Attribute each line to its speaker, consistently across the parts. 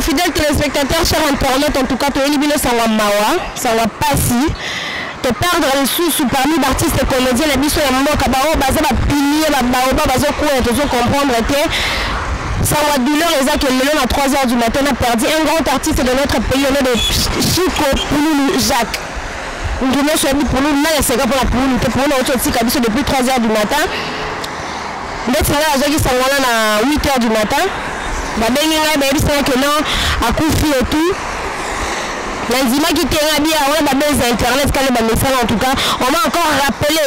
Speaker 1: fidèles téléspectateurs, chers internautes, en tout cas, tu es libéré sans la mawa, sans la passi. Te perdre les sous parmi les artistes et comédiens, les bisous et mamans, kabao, baza, ba pilier, ba baoba, bazo quoi, tu dois comprendre que sans la douleur, les actes le long à 3 h du matin, on a perdu un grand artiste de notre pays, on est de Chico Pouloulou Jacques. Nous devons choisir pour nous, là, c'est pour la Pouloulou, pour nous, on a aussi depuis 3 h du matin. Notre salaire a joué à 8 h du matin. Bah, ben, il y a que non, à Koufi et tout. Les images qui étaient bien, on a des internet, en tout cas, on m'a encore rappelé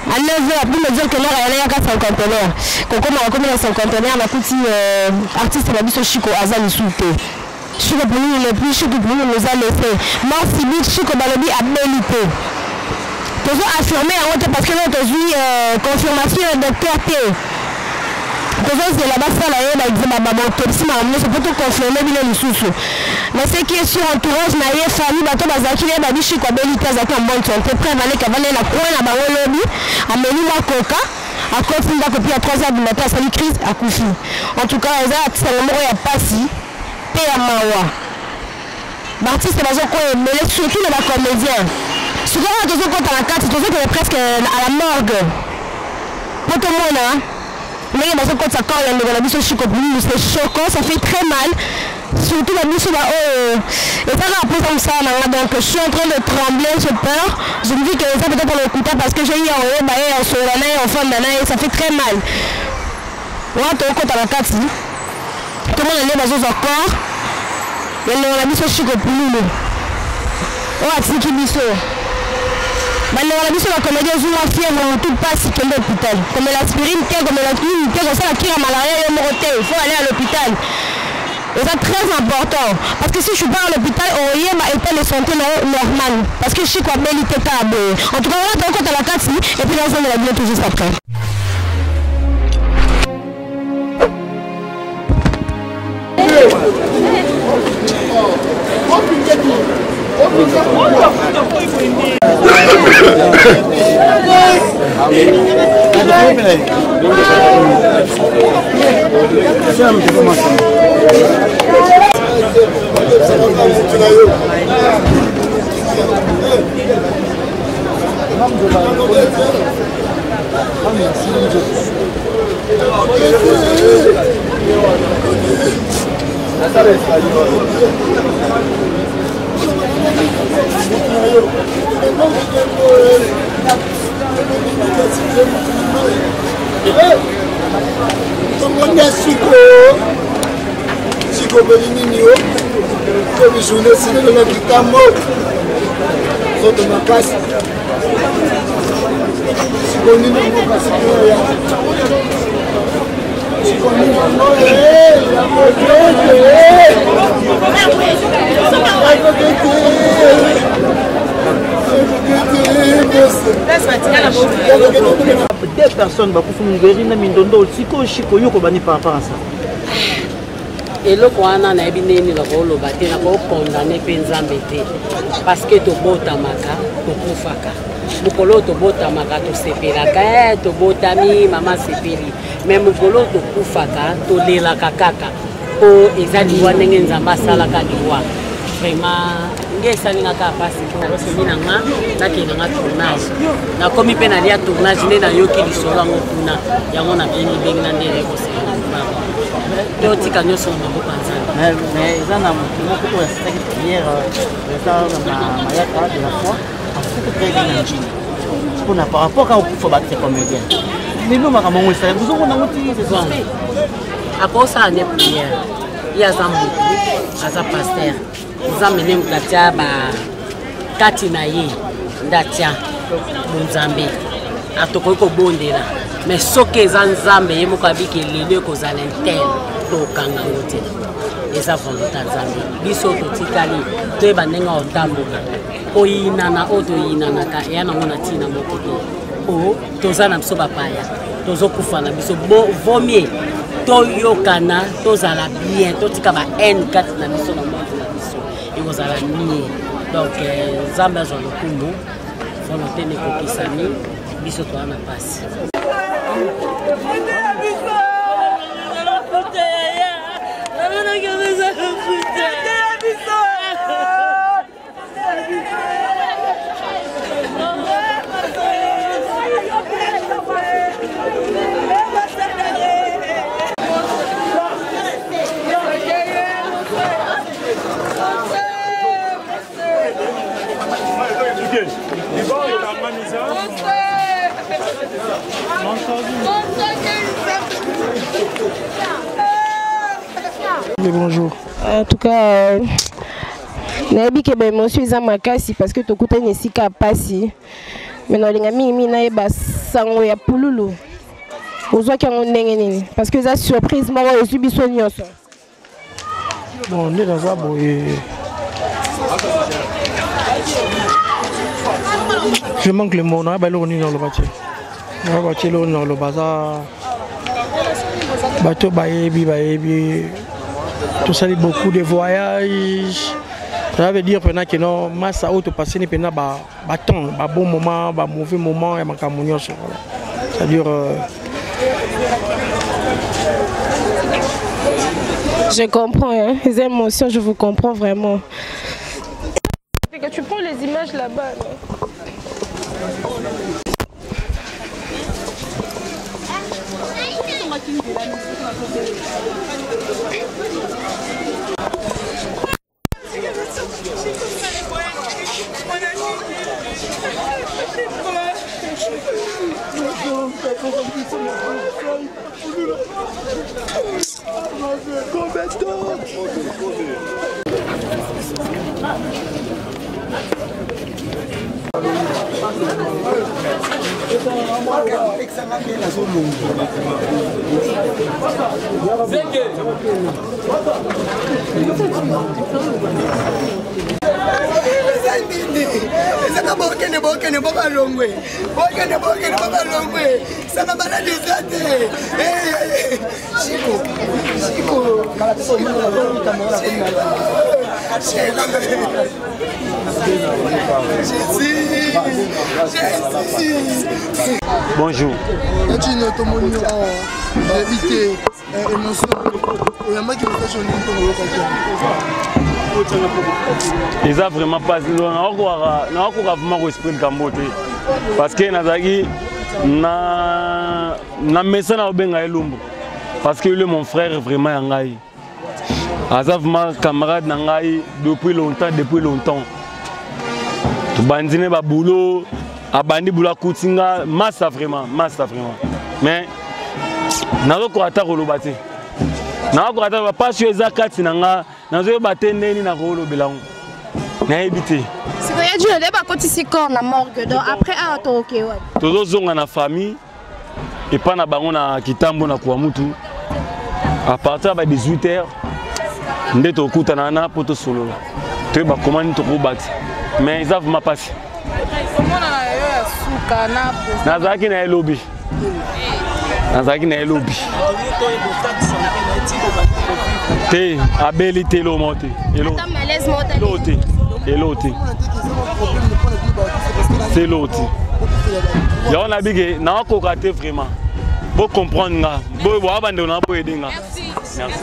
Speaker 1: à 9 h pour me dire que non, il y a 4 cinquantenaires. Quand on a commis les cinquantenaires, on a coûté artiste la vie Chico Azali Souté. Chico pour nous, le plus Chico pour nous nous a laissé. Moi, si Chico Balobi a bélité. Tu as affirmé à haute parce que nous avons confirmation de docteur T. C'est là-bas, ça là, c'est pour tout confirmer les sous. Mais ce qui est sur entourage, la famille, bateau bazaki, les babi chiko belité zaki en bonne santé, prêt à aller cavaler la coin à Bawo lobby, à Melima Coca, à continuer à copier à 3 h du matin, à salir crise à Koufi. En tout cas, les artistes, c'est le mot à Passi, P à Mawa. L'artiste, c'est mais surtout les comédiens. Souvent, on a compte à la carte, c'est presque à la morgue. Pour tout le monde, hein. Mais quand ça colle, c'est choquant, ça fait très mal. Surtout la bouche là, et ça va après comme ça. Donc je suis en train de trembler, j'ai peur. Je me dis que ça peut-être pour l'écouter parce que j'ai eu en haut, en solennel, en fond d'année, et ça fait très mal. On va te compte à la carte. Comment on est dans un corps? Et on a mis ce chic au pouloulou. On a dit qu'il dit ça. Maintenant, on a dit que la comédie joue la fièvre, on ne tout pas si qu'elle est à l'hôpital. Comme l'aspirine, comme la clinique, comme ça, la qui a malaria, il faut aller à l'hôpital. Et c'est très important. Parce que si je suis pas à l'hôpital, on y a état de santé normale. Parce que je suis quoi, belle était à boire. En tout cas, on va compte à la carte et puis là, on va la bien tout juste après.
Speaker 2: Chico Belinino, comme je voulais signer le l'hôpital mort, faut de ma place. Chico Nino, mon passe. Chico Nino,
Speaker 3: deux personnes qui font une mindondo, Chico, Yoko Bani par rapport à ça.
Speaker 4: Et le Kwana n'a pas été condamné parce que tu botamaka, tu kufaka. Mukolo to botamaka, tu sepelaka, tu botami, maman sepeli. Mais mukolo tu kufaka, tu lelaka kaka. Po exactement n'engenzamba salaka diwa. Vraiment, ngesa ningaka pasi pour seminanga, na kinanga tournage. Na komi pe na lia tournage ne na yoki lisolo ngokuna. Yango na bengi bengi na ndere ko se. Mais ça n'a pas été hier, de la foi, par rapport à faut battre ces comédiens. Mais nous, vous avez à cause ça, il y a Zambou, à pasteur, ils ont mené Katia, Katinaye, Datia, Muzambe, à Tokoko Bondela. Mais ce que les Zambé, ils m'ont dit que les deux causes à l'interne, au Kangangote. Et ça, faut le Tanzanie. Biso to tikali, tu es banenga au tamboka. Oinana, otoinana, et un amona tina mokoto. Oh, tozana msoba paya. Tozo kufana, biso vomier. To yokana, tozala bien, to tikaba N4 na biso na moto na biso. Et vous allez nier. Donc, Zambé, j'en ai kumbu. Volonté ne kokisami. Biso to ana passe.
Speaker 5: le bonjour.
Speaker 1: En tout cas, nayebi ke ba émotion eza makasi parce que tokuta nesika pasi. Mais non linga mingi na yeba sango ya pululu. Ozwa ki yango ndenge nini parce que eza surprise moko ozwi biso nyonso.
Speaker 5: Bon, nde naza boye. Je manque le mot, na ba lo ni na lo batie. Na ba tie lo na lo baza. Bateau bayebi. Tout ça beaucoup de voyages. Ça veut dire que non, massa auto passer ni pena ba temps, ba bon moment, ba mauvais moment et ma camonio. C'est-à-dire
Speaker 1: je comprends hein, les émotions, je vous comprends vraiment. C'est que tu prends les images là-bas.
Speaker 6: Bonjour. Ils ont vraiment pas vraiment esprit de Cambote parce que nazaki na message na benga elumbu parce que lui mon frère vraiment yangai azavma camarade nangai depuis longtemps to bandine ba boulot abandi boulot kutinga massa vraiment mais nazo ko ata kolobate na ko ata pas sur zakati nanga nazo batende ni na kolo bilango na ebité
Speaker 7: siko ya djule deba kotisi corps na morgue donc après a to OK ouais
Speaker 6: tozo zonga na famille et pas na bango na kitambo na kwa mutu à partir de 18h nde to kutana na poto solo to ba comment to robati mais ils avent ma passe nazaki na lobby te abeli te lo mote elote c'est l'autre ya on a bigé na ko kate vraiment pour comprendre nga bo abande na bo aider nga merci.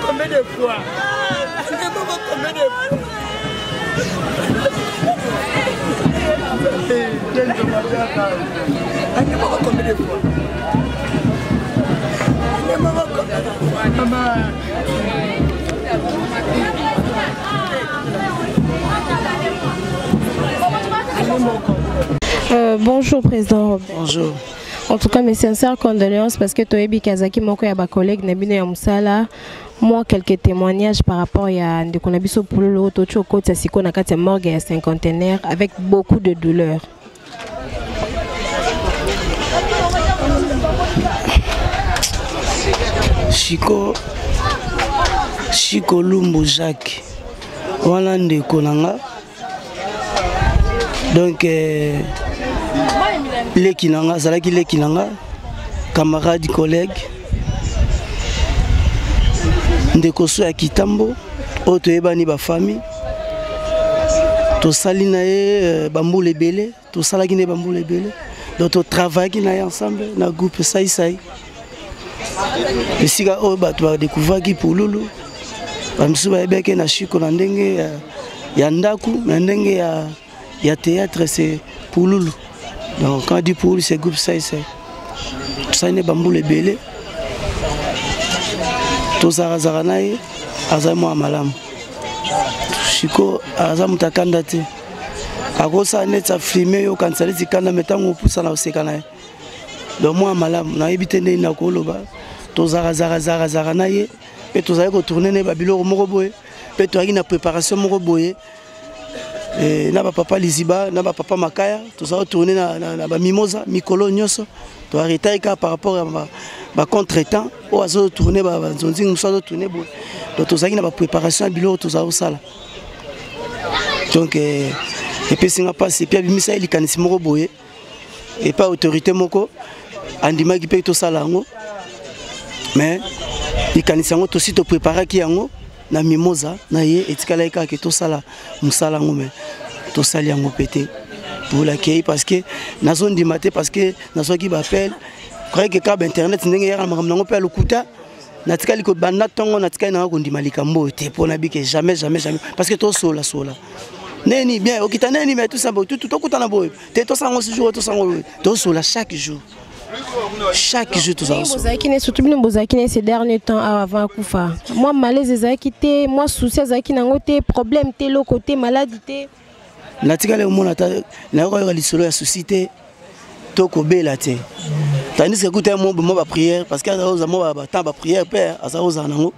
Speaker 2: Combien de fois?
Speaker 1: Bonjour Président Robert.
Speaker 5: Bonjour.
Speaker 1: En tout cas, mes sincères condoléances parce que Toyebi Kazaki, mon collègue Nabino Yamsala, Moi, quelques témoignages par rapport à Ndekonabiso Pululu, Tocho Kota Siko Nakati morgue et cinquantenaire avec beaucoup de douleur.
Speaker 8: Chico Lumbu Jacques. Voilà Ndekonanga. Donc, les Kinanga, Zalaki les Kinanga, camarades, collègues. Ndekoso ya Kitambo, oto ebani ba famille. To salina e bambou ebele, to salaki ne bambou ebele. Donc to travaille na ensemble na groupe sai. Esika o ba to découvrir ki Pululu. Bamsu ba ebeke na Chico na ndenge ya ndaku, na ndenge ya théâtre c'est Pululu. Donc quand on dit Pululu c'est groupe sai. To salina bambou ebele. Tozara naye azamu amalamu Chico azamu takanda te akosa neta filmer yo kansali tikanda metango pusa na oseka naye do moi amalamu na yebite ndeni na koloba tozara naye pe tozali ko tourner ne babilo moko boye pe toaki na préparation moko boye na ba papa Liziba na ba papa Makaya tozali tourner na ba mimosa mikolo nyoso to arrêter par rapport à ba contretemps ou à zo tourner ba zonzi muso tourner bo donc tozaki na ba préparation bilo tozao sala donc et puis singa passe puis bimisa elikanisi moko boye et pas autorité moko andima ki pe to sala ngo mais likanisi ngo to si to préparer ki yango na mimosa na ye etikala ka ke to sala musala ngo mais to sali yango pété pour l'accueil parce que na zone du matin parce que na so qui m'appelle croyez que câble internet ndenge yara makamna pe lokuta natikali ko banda tongo natikali na ko ndima likambo te pona bike jamais parce que to sola neni bien okita neni mais tout ça tout kutana boy te to sango ce jour to sango to sola chaque jour tout ça
Speaker 1: bozaki ne surtout bozaki ne ces derniers temps avant kufa moi malaise ezaki te moi souci ezaki nango te problème te le côté maladie te
Speaker 8: natikali omona ta na ko ya lisolo ya société to ko bela te tandis que écouter moi ba prière parce que aza moi ba temps ba prière père aza oza nango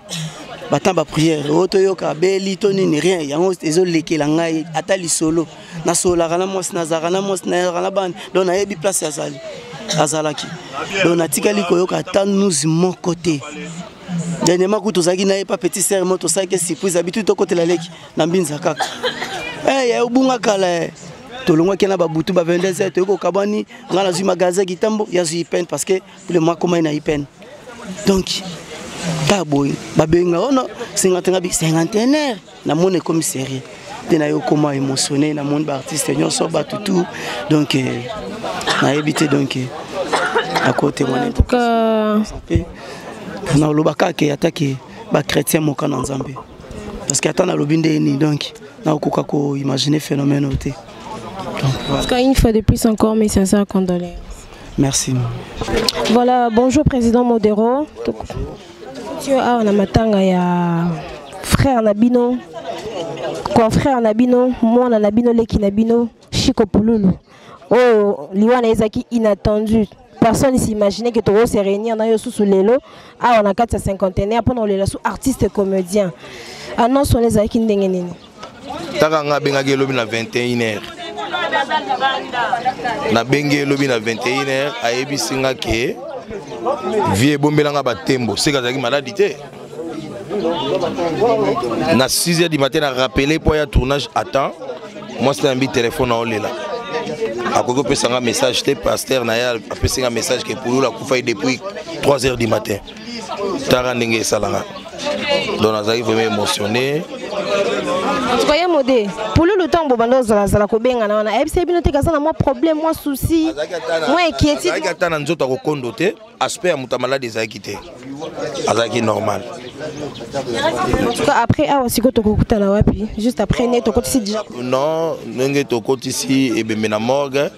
Speaker 8: ba temps ba prière oto yoka beli to ni rien yango ezo lekela ngai ata lisolo na sola kana mos na zakana mos na kana ban donc na yebi place azalaki donc natikali ko yoka ta nous mon côté dernièrement ko tozaki na pas petit sœur moto ça que surprise habitude to côté la leki na mbinza kaka ya ubunga kala tolongwa kena ba butu ba 22 to ko kabani ngala zu magasin Kitambo ya zu peine parce que pour le mois comment il a peine donc ta boy ba benga ono 51 na mon commissariat tena yo comment émotionné na monde artiste nyonso ba tout donc na éviter donc à côté mon en
Speaker 1: tout cas
Speaker 8: na lobaka ke attaquer ba chrétien mo kana nzambe parce que atana lobinde ni donc na okoka ko imaginer phénomène oté.
Speaker 1: En tout cas, une fois de plus encore, mes sincères condoléances.
Speaker 8: Merci.
Speaker 1: Voilà, bonjour Président Modero. Tu as un matanga ya frère Nabino, confrère Nabino, moi Nabino Leki Nabino, Chico Pululu. Oh, Liwana Ezaki inattendu. Personne ne s'imaginait que Toro se réunir dans sous l'élo. Ah, on a 4 cinquantenaire pendant les sous artistes comédiens. Annonce on les a qui n'engeneni.
Speaker 9: Takanga bengaki lobi na 21h. Na bengi lobi na 21h ayebi singa ke vie bombelanga batembo seka zaki maladie te. Na 6h du matin na rappelé pour ya tournage à temps. Moi c'est un bit téléphone en là. Akoko pesa nga message te pasteur na ya apesa nga message ke Pululu la kufa depuis 3h du matin. Tara ndenge salanga. Donc nazaki vraiment émotionné.
Speaker 1: Soyez modé. Pululu tango bando zala ko benga na wana. Ebise bino te kaza na moi problème, moi souci. Moi inquiétude.
Speaker 9: Azaki atana nzoto ko kondo te, aspect ya muta malade ezaki te. Azaki normal.
Speaker 1: En tout cas après ah siko to kokuta na wapi? Juste après net to kotisi déjà.
Speaker 9: Non, ndenge to kotisi ebembe na morgue.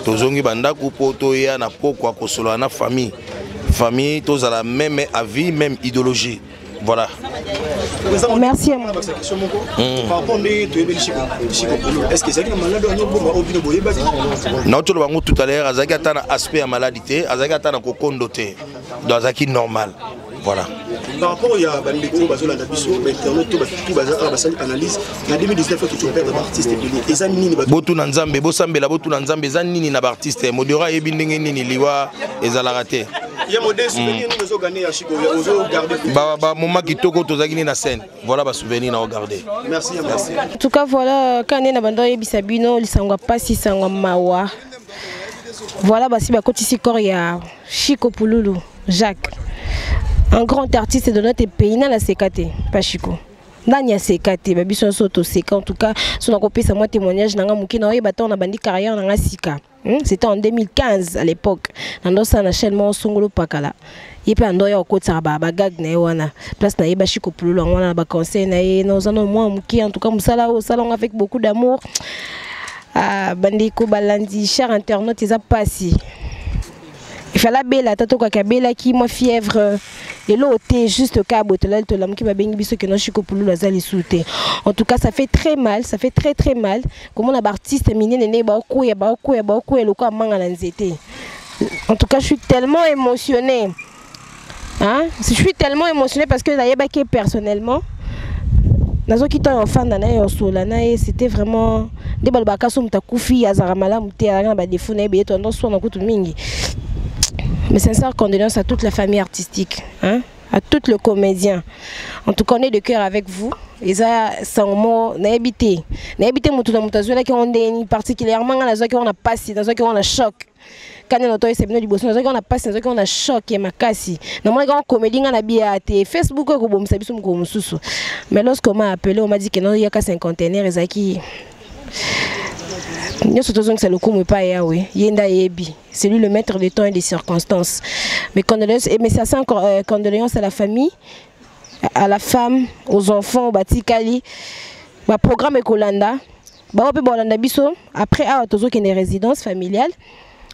Speaker 9: Tozongi banda ku poto ya na poko ko solo na famille. Famille tozala même avis, même idéologie. Voilà.
Speaker 1: Merci.
Speaker 2: Par rapport est-ce que c'est un malade
Speaker 9: non, tout le monde tout à l'heure, Azaki a un aspect à maladie, Azaki a un cocondoté, dans Azaki normal. Voilà.
Speaker 10: Par rapport à Bandeko, Bazola Nabiso, Internet, tout bazar, analyse, en 2019, il faut perdre l'artiste et les années.
Speaker 9: Botu Nanzambe, Bosambe, la Botu Nanzambe, Zanini na artiste, Modora et Bindingeni, Liwa et Zalarate.
Speaker 10: Il y a modèle souvenir, nous avons gagné à Chico, nous avons gardé.
Speaker 9: Moment qui toko, Tozagini na scène. Voilà, ma souvenir à regarder.
Speaker 10: Merci.
Speaker 1: En tout cas, voilà, quand on est dans le Bisabino, il s'en va pas si ça en mawa. Voilà, bah si bah quand ici il y a Chico Pouloulou, Jacques, un grand artiste de notre pays, dans la CKT, pas Chico. Dans la CKT, bah bison soto CK, en tout cas, si on a copié ça moi témoignage, dans la mouki na bah on a bandi carrière dans la Sika. C'était en 2015 à l'époque. Dans notre chaîne moi Songolo Pakala. Et puis on a côté ça bah gag na wana. Place na ba Chico Pouloulou, on a ba conseil na nous en moi mouki en tout cas musala au salon avec beaucoup d'amour. Bandiko balandi cher internaute ils a passé il fallait bella tato ka bella qui moi fièvre et l'autre juste cabo te la qui va bengi biso que non Chico Pouloulou azali souté. En tout cas ça fait très mal, ça fait très mal comme on a artiste miné né ba ko ya le ko manga na nzete. En tout cas je suis tellement émotionnée, hein, je suis tellement émotionnée parce que d'ailleurs personnellement c'était vraiment des mais sincère condoléances à toute la famille artistique, hein, à tous les comédiens. En tout cas, on est de cœur avec vous. Et ça, sans mot, n'habitez particulièrement dans on a passé, dans on a choc. Quand on a c'est du boss, on a passé, on a choc et ma cassi. Normalement, quand comédie on a bien à Facebook, mais lorsqu'on m'a appelé, on m'a dit que non, il y a qu'à 50 et qui. C'est le coup, pas Yahweh. Yenda Yebi. C'est lui le maître des temps et des circonstances. Mais c'est assez encore condoléances à la famille, à la femme, aux enfants, au Batikali. Le programme Ekolanda. Après, il y a une résidence familiale.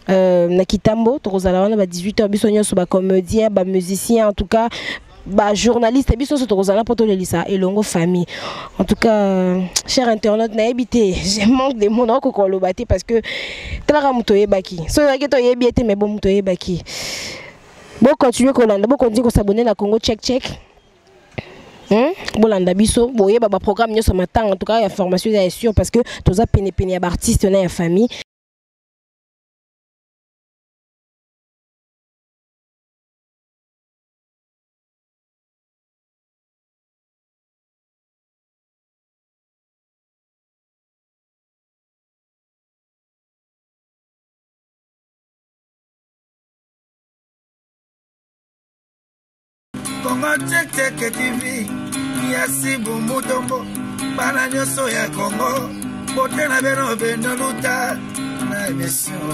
Speaker 1: Nakitambo, à 18h, il y a un comédien, un musicien, en tout cas. Journaliste et biso soto kozala poto lelisa elongo famille. En tout cas, cher internaute na habité, je manque de mots ko kolobate parce que tala muto yebaki. So yaki to yebi ete mais bon muto yebaki. Bon continuer kolanda, bon continuer ko s'abonner na Congo check. Bolanda biso, boye ba programme nyo sama tang en tout cas information est sûre parce que toza pene ya artiste na ya famille.
Speaker 2: Congo Check TV, Yasi Bumutombo, Bananyo Soya Congo, Botena Beno Benaluta, na émission.